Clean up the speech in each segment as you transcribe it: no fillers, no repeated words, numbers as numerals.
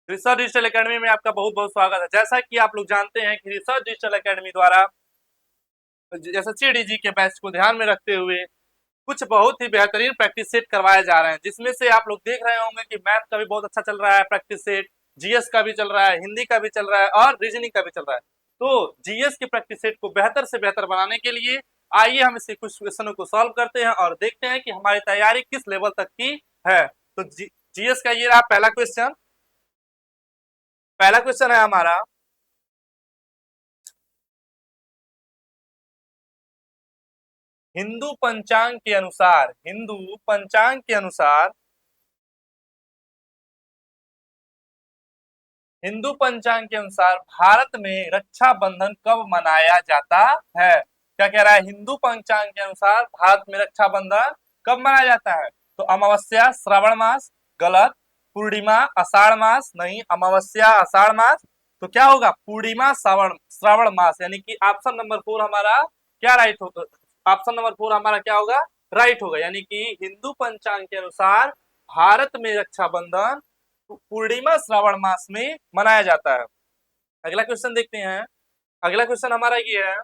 Research digital academy में आपका बहुत बहुत स्वागत है। जैसा कि आप लोग जानते हैं कि रिसर्च डिजिटल एकेडमी द्वारा एसएससी डीजी के बैच को ध्यान में रखते हुए कुछ बहुत ही बेहतरीन प्रैक्टिस सेट करवाए जा रहे हैं, जिसमें से आप लोग देख रहे होंगे कि मैथ का भी बहुत अच्छा चल रहा है प्रैक्टिस सेट, जीएस का भी चल रहा है, हिंदी का भी चल रहा है और रीजनिंग का भी चल रहा है। तो जीएस के प्रैक्टिस सेट को बेहतर से बेहतर बनाने के लिए आइए हम इसके कुछ क्वेश्चनों को सॉल्व करते हैं और देखते हैं कि हमारी तैयारी किस लेवल तक की है। तो जीएस का ये रहा पहला क्वेश्चन। पहला क्वेश्चन है हमारा, हिंदू पंचांग के अनुसार हिंदू पंचांग के अनुसार भारत में रक्षाबंधन कब मनाया जाता है? क्या कह रहा है? हिंदू पंचांग के अनुसार भारत में रक्षाबंधन कब मनाया जाता है? तो अमावस्या श्रावण मास, गलत। पूर्णिमा आषाढ़ मास, नहीं। अमावस्या आषाढ़ मास, तो क्या होगा? पूर्णिमा श्रावण श्रावण मास, यानी कि ऑप्शन नंबर 4 हमारा क्या राइट होगा? ऑप्शन नंबर 4 हमारा क्या होगा? राइट होगा, यानी कि हिंदू पंचांग के अनुसार भारत में रक्षाबंधन पूर्णिमा श्रावण मास में मनाया जाता है। अगला क्वेश्चन देखते हैं। अगला क्वेश्चन हमारा ये है,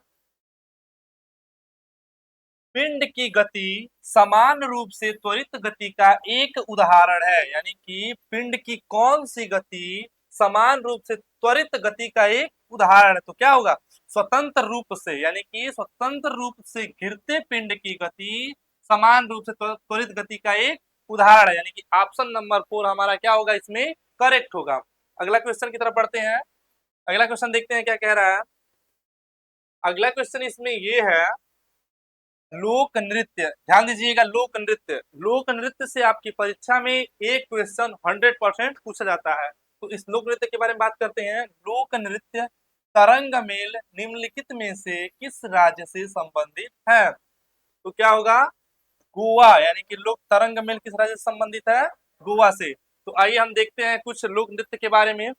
पिंड की गति समान रूप से त्वरित गति का एक उदाहरण है, यानी कि पिंड की कौन सी गति समान रूप से त्वरित गति का एक उदाहरण है? तो क्या होगा? स्वतंत्र रूप से, यानी कि स्वतंत्र रूप से गिरते पिंड की गति समान रूप से त्वरित गति का एक उदाहरण है, यानी कि ऑप्शन नंबर 4 हमारा क्या होगा? इसमें करेक्ट होगा। अगला क्वेश्चन की तरफ बढ़ते हैं। अगला क्वेश्चन देखते हैं क्या कह रहा है। अगला क्वेश्चन इसमें ये है, लोक नृत्य। ध्यान दीजिएगा, लोक नृत्य से आपकी परीक्षा में एक क्वेश्चन 100% पूछा जाता है। तो इस लोक नृत्य के बारे में बात करते हैं। लोक नृत्य तरंग मेल निम्नलिखित में से किस राज्य से संबंधित है? तो क्या होगा? गोवा, यानी कि लोक तरंग मेल किस राज्य से संबंधित है? गोवा से। तो आइए हम देखते हैं कुछ लोक नृत्य के बारे में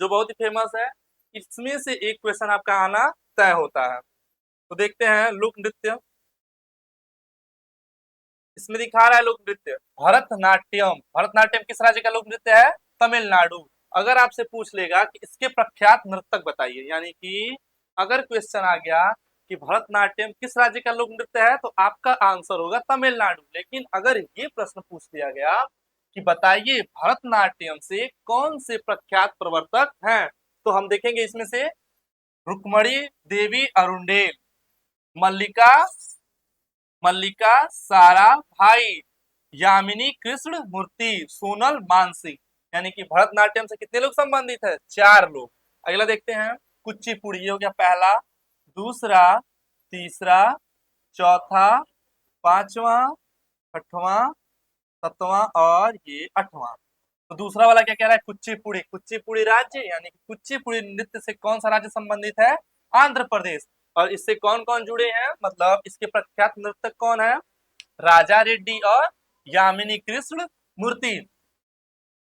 जो बहुत ही फेमस है। इसमें से एक क्वेश्चन आपका आना तय होता है। तो देखते हैं लोक नृत्य। इसमें दिखा रहा है लोक नृत्य भरतनाट्यम। भरतनाट्यम किस राज्य का लोक नृत्य है? तमिलनाडु। अगर आपसे पूछ लेगा कि इसके प्रख्यात नर्तक बताइए, यानी कि अगर क्वेश्चन आ गया कि भरतनाट्यम किस राज्य का लोक नृत्य है, तो आपका आंसर होगा तमिलनाडु। लेकिन अगर ये प्रश्न पूछ लिया गया कि बताइए भरतनाट्यम से कौन से प्रख्यात प्रवर्तक हैं, तो हम देखेंगे इसमें से रुक्मणी देवी अरुंडेल, मल्लिका मल्लिका साराभाई, यामिनी कृष्ण मूर्ति, सोनल मानसिंह। यानी कि भरतनाट्यम से कितने लोग संबंधित है? 4 लोग। अगला देखते हैं, कुचिपुड़ी। ये हो गया पहला, दूसरा, तीसरा, चौथा, पांचवा, छठवां, सातवां और ये 8वां। तो दूसरा वाला क्या कह रहा है? कुचिपुड़ी। कुचिपुड़ी राज्य, यानी कि कुचिपुड़ी नृत्य से कौन सा राज्य संबंधित है? आंध्र प्रदेश। और इससे कौन कौन जुड़े हैं, मतलब इसके प्रख्यात नर्तक कौन है? राजा रेड्डी और यामिनी कृष्ण मूर्ति।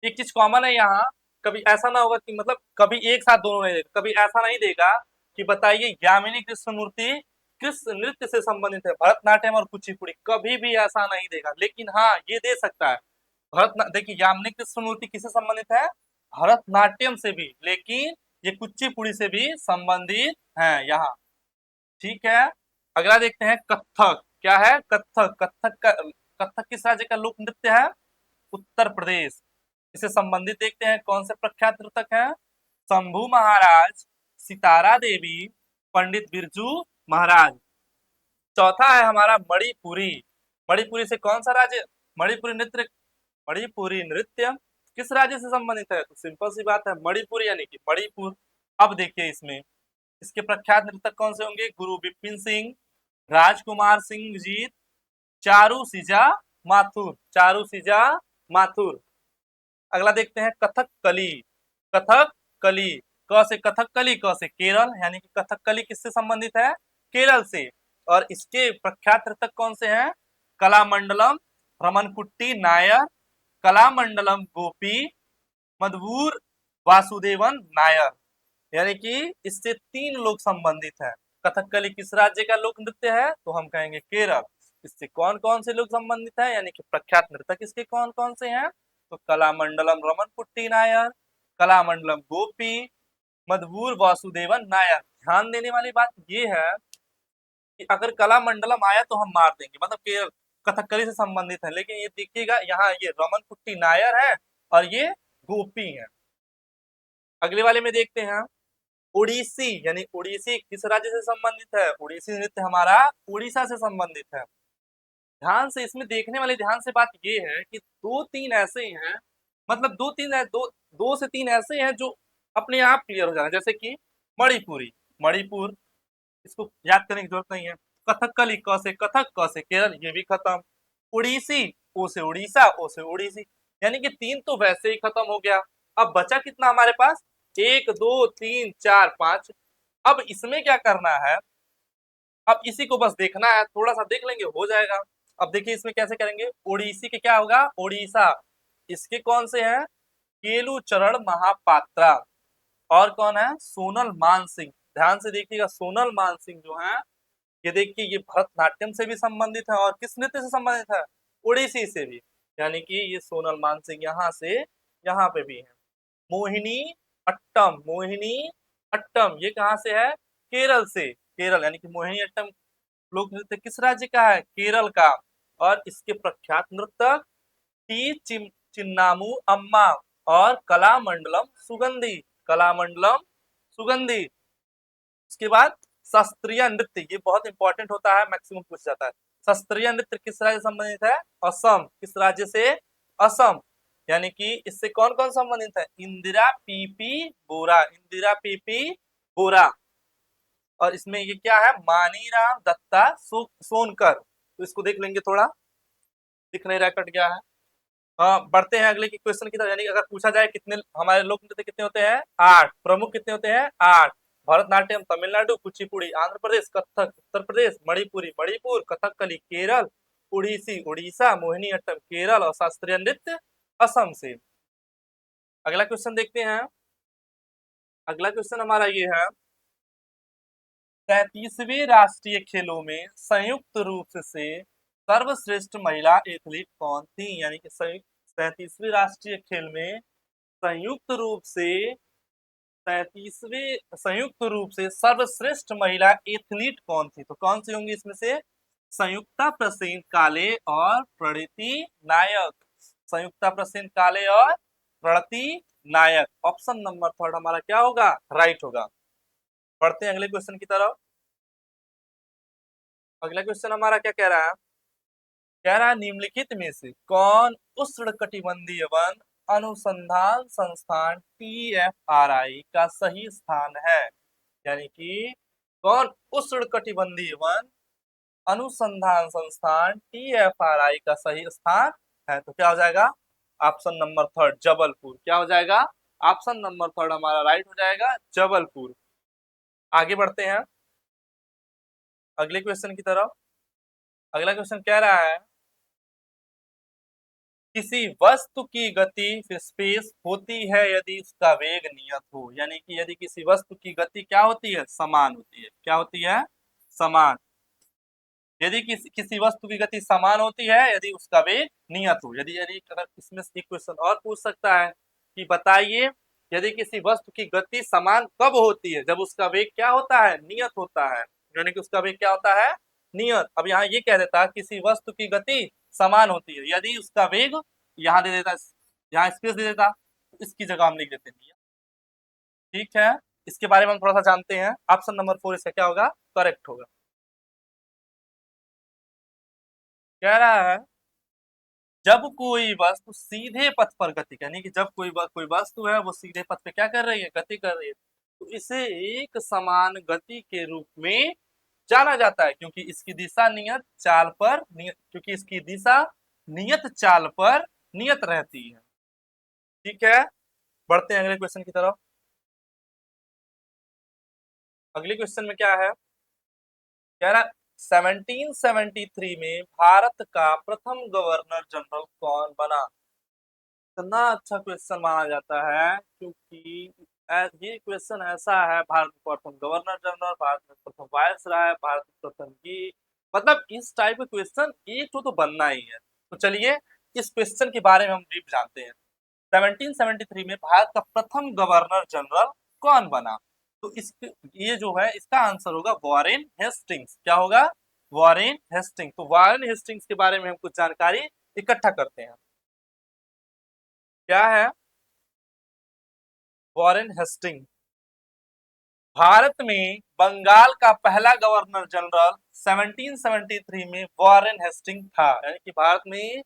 एक चीज कॉमन है यहाँ, कभी ऐसा ना होगा कि मतलब कभी एक साथ दोनों नहीं देगा, कभी ऐसा नहीं देगा कि बताइए यामिनी कृष्ण मूर्ति किस नृत्य से संबंधित है, भरतनाट्यम और कुचिपुड़ी, कभी भी ऐसा नहीं देगा। लेकिन हाँ, ये दे सकता है देखिए यामिनी कृष्ण मूर्ति किससे संबंधित है? भरतनाट्यम से भी, लेकिन ये कुचिपुड़ी से भी संबंधित है यहाँ। ठीक है। अगला देखते हैं, कथक। क्या है? कथक। कथक किस राज्य का लोक नृत्य है? उत्तर प्रदेश। इससे संबंधित देखते हैं कौन से प्रख्यात नर्तक हैं? शंभू महाराज, सितारा देवी, पंडित बिरजू महाराज। चौथा है हमारा मणिपुरी। मणिपुरी से कौन सा राज्य? मणिपुरी नृत्य मणिपुरी नृत्य किस राज्य से संबंधित है? तो सिंपल सी बात है, मणिपुर, यानी कि मणिपुर। अब देखिए इसमें इसके प्रख्यात नृतक कौन से होंगे? गुरु बिपिन सिंह, राजकुमार सिंह जीत, चारू सिजा माथुर। चारू सिजा माथुर। अगला देखते हैं, कथकली। कथकली, क से कथकली, क से केरल, यानी कि कथकली किससे संबंधित है? केरल से। और इसके प्रख्यात नर्तक कौन से हैं? कलामंडलम रमनकुट्टी नायर, कलामंडलम गोपी, मधुर वासुदेवन नायर। यानी कि इससे 3 लोग संबंधित हैं। कथकली किस राज्य का लोक नृत्य है? तो हम कहेंगे केरल। इससे कौन कौन से लोग संबंधित हैं, यानी कि प्रख्यात नर्तक इसके कौन कौन से हैं? तो कलामंडलम रमन कुट्टी नायर, कलामंडलम गोपी, मधुर वासुदेवन नायर। ध्यान देने वाली बात ये है कि अगर कलामंडलम आया तो हम मार देंगे, मतलब केरल कथकली से संबंधित है, लेकिन ये देखिएगा यहाँ ये रमन कुट्टी नायर है और ये गोपी है। अगले वाले में देखते हैं ओडिसी, यानी ओडिसी किस राज्य से संबंधित है? ओडिसी नृत्य हमारा उड़ीसा से संबंधित है। ध्यान से इसमें देखने वाली ध्यान से बात ये है कि दो तीन ऐसे हैं, मतलब दो से तीन ऐसे हैं जो अपने आप क्लियर हो जाना, जैसे कि मणिपुरी, मणिपुर इसको याद करने की जरूरत नहीं है। कथकली क से कथक, क से केरल, ये भी खत्म। उड़ीसी, ओ से उड़ीसा, ओ से ओडिसी, यानी कि तीन तो वैसे ही खत्म हो गया। अब बचा कितना हमारे पास? एक दो तीन चार पांच। अब इसमें क्या करना है? अब इसी को बस देखना है, थोड़ा सा देख लेंगे हो जाएगा। अब देखिए इसमें कैसे करेंगे। ओडिसी के क्या होगा? ओडिशा। इसके कौन से हैं? केलू चरण महापात्रा। और कौन है? सोनल मानसिंह। ध्यान से देखिएगा, सोनल मानसिंह जो है, ये देखिए ये भरतनाट्यम से भी संबंधित है और किस नृत्य से संबंधित है? ओडिसी से भी। यानी कि ये सोनल मानसिंह यहाँ से यहाँ पे भी है। मोहिनी अट्टम, मोहिनी अट्टम ये कहाँ से है? केरल से। केरल, यानी कि मोहिनी अट्टम लोक नृत्य किस राज्य का है? केरल का। और इसके प्रख्यात नृतक टी चिन्नामू अम्मा और कलामंडलम सुगंधी, कलामंडलम सुगंधी। उसके बाद शास्त्रीय नृत्य, ये बहुत इंपॉर्टेंट होता है, मैक्सिमम पूछ जाता है। शास्त्रीय नृत्य किस राज्य से संबंधित है? असम। किस राज्य से? असम। यानी कि इससे कौन कौन संबंधित है? इंदिरा पीपी बोरा, इंदिरा पीपी बोरा। और इसमें ये क्या है? मानीराम दत्ता सोनकर। तो इसको देख लेंगे, थोड़ा दिख नहीं रहा, कट गया है। हाँ, बढ़ते हैं अगले की क्वेश्चन की तरफ। यानी अगर पूछा जाए कितने हमारे लोक नृत्य कितने होते हैं? 8। प्रमुख कितने होते हैं? 8। भरतनाट्यम तमिलनाडु, कुचिपुड़ी आंध्र प्रदेश, कथक उत्तर प्रदेश, मणिपुरी मणिपुर, कथकली केरल, उड़ीसी उड़ीसा, मोहिनीअट्टम केरल और शास्त्रीय नृत्य असम से। अगला क्वेश्चन देखते हैं। अगला क्वेश्चन हमारा ये है, 33वें राष्ट्रीय खेलों में संयुक्त रूप से सर्वश्रेष्ठ महिला एथलीट कौन थी? यानी कि 37वें राष्ट्रीय खेल में संयुक्त रूप से सर्वश्रेष्ठ महिला एथलीट कौन थी? तो कौन सी होंगी इसमें से? संयुक्ता प्रसेन काले और प्रणति नायक। संयुक्ता प्रसेन काले और प्रणति नायक। ऑप्शन नंबर 3 हमारा क्या होगा? राइट होगा। पढ़ते हैं अगले क्वेश्चन की तरफ। अगला क्वेश्चन हमारा क्या कह रहा है? कह रहा है निम्नलिखित में से कौन उष्णकटिबंधीय वन अनुसंधान संस्थान TFRI का सही स्थान है? यानी कि कौन उष्णकटिबंधीय वन अनुसंधान संस्थान TFRI का सही स्थान है? तो क्या हो जाएगा? Option number 3 Jabalpur. क्या हो जाएगा? ऑप्शन नंबर 3 हमारा राइट हो जाएगा, जबलपुर। आगे बढ़ते हैं अगले क्वेश्चन की तरफ। अगला क्वेश्चन कह रहा है किसी वस्तु की गति फिर स्पेस होती है यदि उसका वेग नियत हो। यानी कि यदि किसी वस्तु की गति क्या होती है? समान होती है। क्या होती है? समान। यदि किसी वस्तु की गति समान होती है यदि उसका वेग नियत हो। यदि यदि अगर इसमें एक क्वेश्चन और पूछ सकता है कि बताइए यदि किसी वस्तु की गति समान कब होती है? जब उसका वेग क्या होता है? नियत होता है। यानी कि उसका वेग क्या होता है? नियत। अब यहाँ ये कह देता किसी वस्तु की गति समान होती है यदि उसका वेग, यहाँ दे देता, यहाँ स्पेस दे देता, इसकी जगह हम लिख देते नियत। ठीक है, इसके बारे में हम थोड़ा सा जानते हैं। ऑप्शन नंबर 4 इसका क्या होगा? करेक्ट होगा। कह रहा है जब कोई वस्तु सीधे पथ पर गति, यानी कि जब कोई वस्तु है वो सीधे पथ पे क्या कर रही है? गति कर रही है, तो इसे एक समान गति के रूप में जाना जाता है, क्योंकि इसकी दिशा नियत चाल पर नियत रहती है। ठीक है, बढ़ते हैं अगले क्वेश्चन की तरफ। अगले क्वेश्चन में क्या है? कह रहा 1773 में भारत का प्रथम गवर्नर जनरल कौन बना? इतना अच्छा क्वेश्चन माना जाता है क्योंकि ये क्वेश्चन ऐसा है, भारत में प्रथम गवर्नर जनरल, भारत में प्रथम वायसराय, भारत में प्रथम की, मतलब इस टाइप के क्वेश्चन एक तो बनना ही है। तो चलिए इस क्वेश्चन के बारे में हम डीप जानते हैं। 1773 में भारत का प्रथम गवर्नर जनरल कौन बना? तो इस ये जो है इसका आंसर होगा वॉरेन हेस्टिंग्स। क्या होगा? Warren Hastings. तो वॉरेन हेस्टिंग्स के बारे में हम कुछ जानकारी इकट्ठा करते हैं। क्या है वॉरेन हेस्टिंग? भारत में बंगाल का पहला गवर्नर जनरल 1773 में वॉरेन हेस्टिंग था। यानी कि भारत में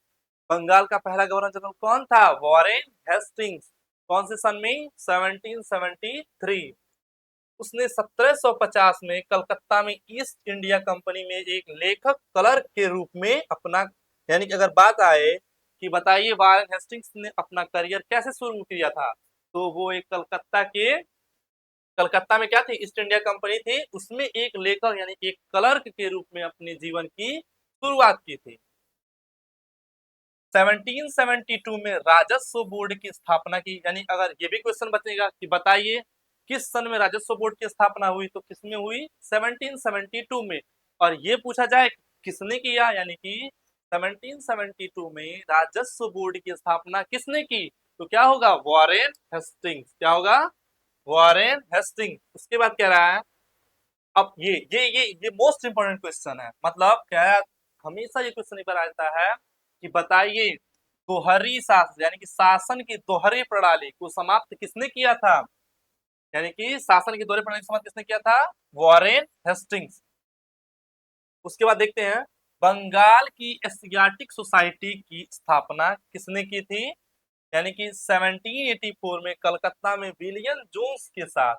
बंगाल का पहला गवर्नर जनरल कौन था? Warren Hastings. कौन से सन में? 1773। उसने 1750 में कलकत्ता में ईस्ट इंडिया कंपनी में एक लेखक क्लर्क के रूप में अपना, यानी कि अगर बात आए कि बताइए वॉरेन हेस्टिंग्स ने अपना करियर कैसे शुरू किया था, तो वो एक कलकत्ता में क्या थी? ईस्ट इंडिया कंपनी थी, उसमें एक लेखक यानी एक क्लर्क के रूप में अपने जीवन की शुरुआत की थी। 1772 में राजस्व बोर्ड की स्थापना की। यानी अगर ये भी क्वेश्चन बचेगा कि बताइए किस सन में राजस्व बोर्ड की स्थापना हुई, तो किसमें हुई? 1772 में। और ये पूछा जाए किसने किया, यानी कि 1772 में राजस्व बोर्ड की स्थापना किसने की, तो क्या होगा? Warren Hastings. क्या होगा? Warren Hastings. उसके बाद कह रहा है, अब ये मोस्ट इंपोर्टेंट क्वेश्चन है। मतलब क्या है, हमेशा ये क्वेश्चन एक बार आता है कि बताइए दोहरी शासन यानी कि शासन की दोहरी प्रणाली को समाप्त किसने किया था? यानी कि शासन की दोहरी प्रणाली को समाप्त किसने किया था? Warren Hastings. उसके बाद देखते हैं बंगाल की एशियाटिक सोसाइटी की स्थापना किसने की थी? यानी कि 1784 में कलकत्ता में विलियम जोन्स के साथ।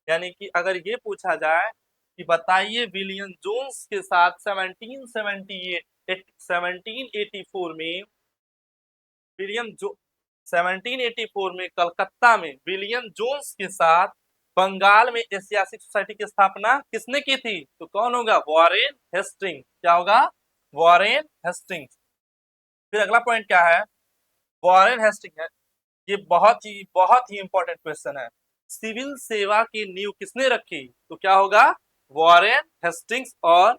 यानी कि अगर ये पूछा जाए कि बताइए विलियम जोन्स के साथ 1784 में विलियम जो 1784 में कलकत्ता में विलियम जोन्स के साथ बंगाल में एशियाटिक सोसाइटी की स्थापना किसने की थी? तो कौन होगा? Warren Hastings. क्या होगा? Warren Hastings. फिर अगला पॉइंट क्या है? वॉरेन हेस्टिंग्स है, ये बहुत ही इंपॉर्टेंट क्वेश्चन है। सिविल सेवा की नींव किसने रखी? तो क्या होगा? Warren Hastings. और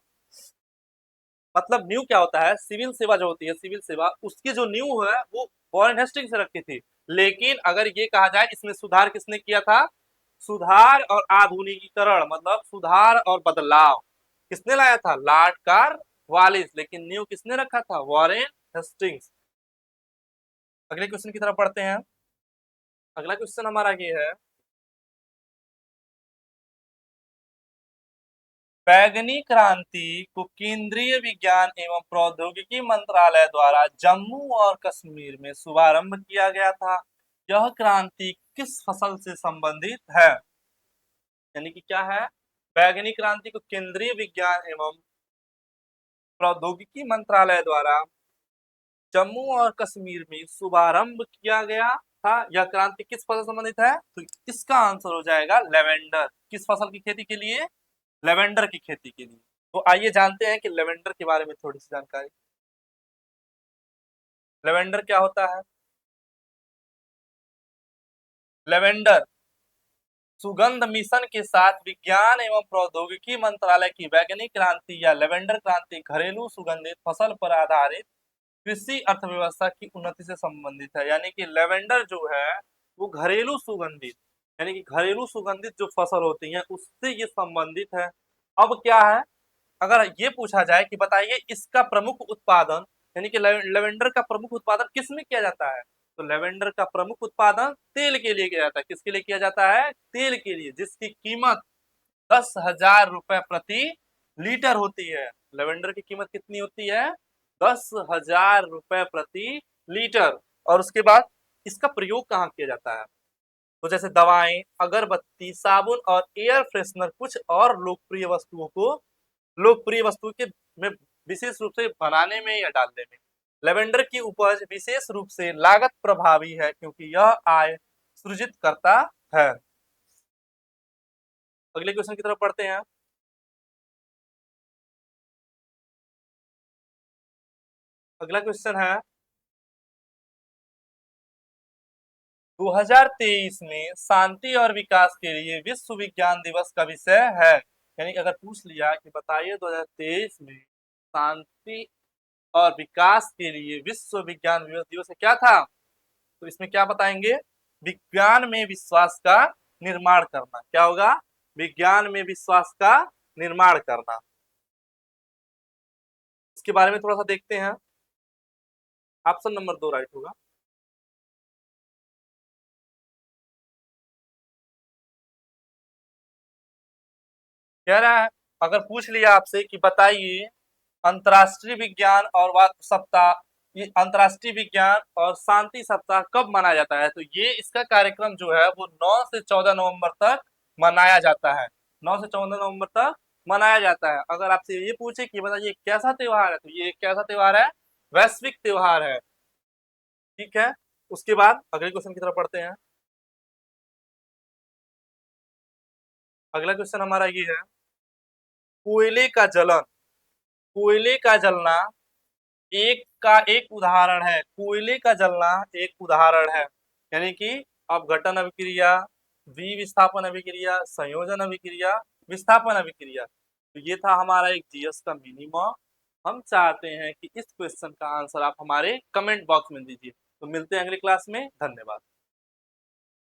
मतलब नींव क्या होता है? सिविल सेवा जो होती है, सिविल सेवा उसकी जो नींव है वो वॉरेन हेस्टिंग्स से रखी थी। लेकिन अगर ये कहा जाए इसमें सुधार किसने किया था? सुधार और आधुनिकीकरण, मतलब सुधार और बदलाव किसने लाया था? Lord Cornwallis. लेकिन नींव किसने रखा था? Warren Hastings. अगले क्वेश्चन की तरफ बढ़ते हैं। अगला क्वेश्चन हमारा ये है, बैगनी क्रांति को केंद्रीय विज्ञान एवं प्रौद्योगिकी मंत्रालय द्वारा जम्मू और कश्मीर में शुभारंभ किया गया था। यह क्रांति किस फसल से संबंधित है? यानी कि क्या है? बैगनी क्रांति को केंद्रीय विज्ञान एवं प्रौद्योगिकी मंत्रालय द्वारा जम्मू और कश्मीर में शुभारंभ किया गया था। यह क्रांति किस फसल से संबंधित है? तो इसका आंसर हो जाएगा लेवेंडर। किस फसल की खेती के लिए? लेवेंडर की खेती के लिए। तो आइए जानते हैं कि लेवेंडर के बारे में थोड़ी सी जानकारी। लेवेंडर क्या होता है? लेवेंडर सुगंध मिशन के साथ विज्ञान एवं प्रौद्योगिकी मंत्रालय की वैज्ञानिक क्रांति या लेवेंडर क्रांति घरेलू सुगंधित फसल पर आधारित कृषि अर्थव्यवस्था की उन्नति से संबंधित है। यानी कि लेवेंडर जो है वो घरेलू सुगंधित, यानी कि घरेलू सुगंधित जो फसल होती है उससे ये संबंधित है। अब क्या है, अगर ये पूछा जाए कि बताइए इसका प्रमुख उत्पादन, यानी कि लेवेंडर का प्रमुख उत्पादन किस में किया जाता है, तो लेवेंडर का प्रमुख उत्पादन तेल के लिए किया जाता है। किसके लिए किया जाता है? तेल के लिए, जिसकी कीमत 10,000 रुपए प्रति लीटर होती है। लेवेंडर की कीमत कितनी होती है? 10,000 रुपए प्रति लीटर। और उसके बाद इसका प्रयोग कहाँ किया जाता है? तो जैसे दवाएं, अगरबत्ती, साबुन और एयर फ्रेशनर कुछ और लोकप्रिय वस्तु के में विशेष रूप से बनाने में या डालने में लेवेंडर की उपज विशेष रूप से लागत प्रभावी है क्योंकि यह आय सृजित करता है। अगले क्वेश्चन की तरफ पढ़ते हैं। अगला क्वेश्चन है 2023 में शांति और विकास के लिए विश्व विज्ञान दिवस का विषय है। यानी अगर पूछ लिया कि बताइए 2023 में शांति और विकास के लिए विश्व विज्ञान दिवस क्या था, तो इसमें क्या बताएंगे? विज्ञान में विश्वास का निर्माण करना। क्या होगा? विज्ञान में विश्वास का निर्माण करना। इसके बारे में थोड़ा सा देखते हैं। ऑप्शन नंबर 2 राइट होगा। कह रहा है, अगर पूछ लिया आपसे कि बताइए अंतर्राष्ट्रीय विज्ञान और सप्ताह, ये अंतर्राष्ट्रीय विज्ञान और शांति सप्ताह कब मनाया जाता है, तो ये इसका कार्यक्रम जो है वो 9 से 14 नवंबर तक मनाया जाता है। 9 से 14 नवंबर तक मनाया जाता है। अगर आपसे ये पूछे कि बताइए कैसा त्योहार है, तो ये कैसा त्योहार है? वैश्विक त्योहार है। ठीक है, उसके बाद अगले क्वेश्चन की तरफ पढ़ते हैं। अगला क्वेश्चन हमारा ये है, कोयले का जलन, कोयले का जलना एक उदाहरण है। कोयले का जलना एक उदाहरण है, यानी कि अपघटन अभिक्रिया, विस्थापन अभिक्रिया, संयोजन अभिक्रिया, विस्थापन अभिक्रिया। तो ये था हमारा एक जीएस का मिनिमम। हम चाहते हैं कि इस क्वेश्चन का आंसर आप हमारे कमेंट बॉक्स में दीजिए। तो मिलते हैं अगली क्लास में। धन्यवाद।